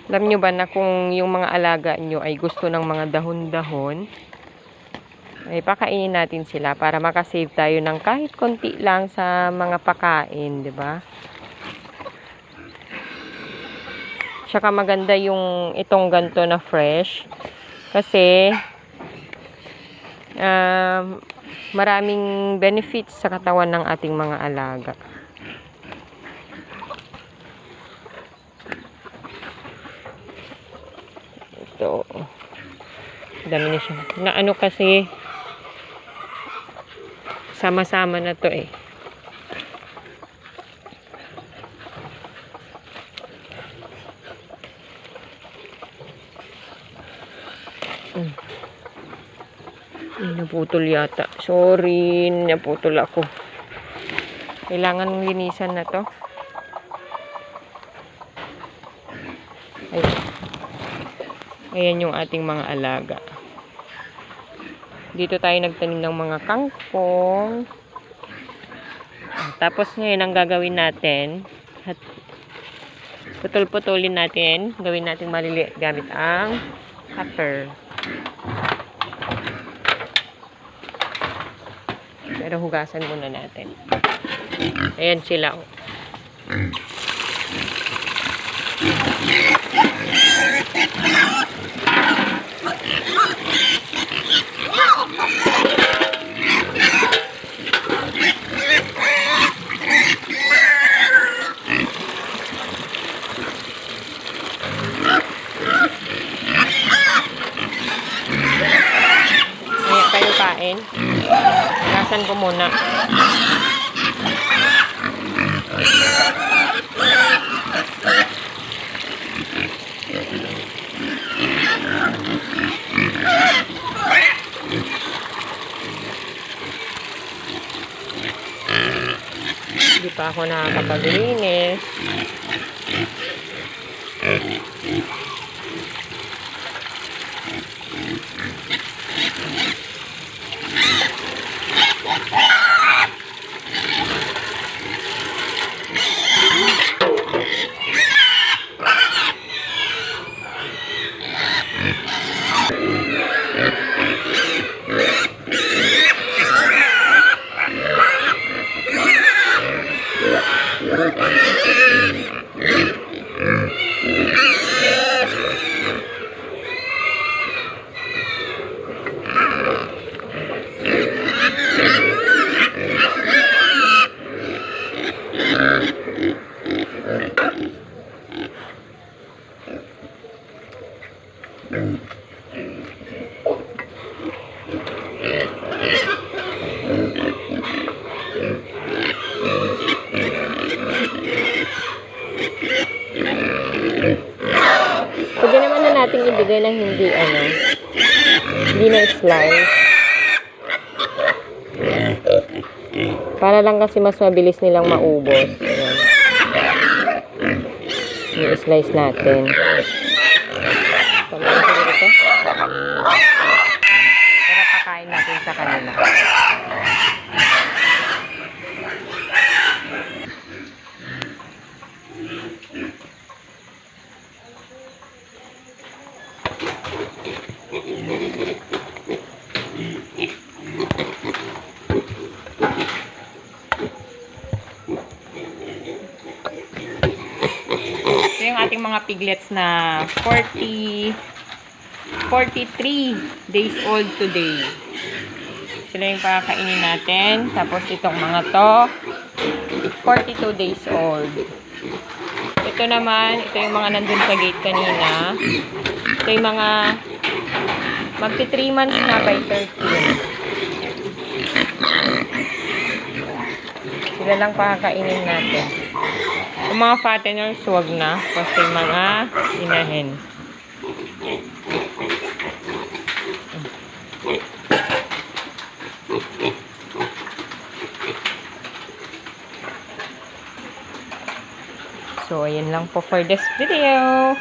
Alam nyo ba na kung yung mga alaga nyo ay gusto ng mga dahon-dahon, ay pakainin natin sila para makasave tayo ng kahit konti lang sa mga pakain, 'di ba? Tsaka maganda yung itong ganto na fresh kasi maraming benefits sa katawan ng ating mga alaga. Ito. Dami na siya. Na ano kasi, sama-sama na to eh. Naputol yata. Sorry, naputol ako. Kailangan linisan na to. Ayan yung ating mga alaga. Dito tayo nagtanim ng mga kangkong. Tapos ngayon ang gagawin natin, putol-putulin natin. Gawin natin maliliit gamit ang cutter. Pero hugasan muna natin. Ayan sila. Ayan kayo kain. Hugasan ko muna. Hindi pa ako nakakapaglinis. Pwede naman na natin ibigay ng hindi na slice. Para lang kasi mas mabilis nilang maubos. Ayan. I-slice natin. Pagkain ko dito. Para pakain natin sa kanila. Ito yung ating mga piglets na 43 days old today. Sila yung pakakainin natin. Tapos itong mga to 42 days old. Ito naman, ito yung mga nandun sa gate kanina. Ito yung mga magti 3 months na by 13. Sila lang pakakainin natin. Yung mga fatteners, huwag na. Kasi mga inahin. So, ayan lang po for this video.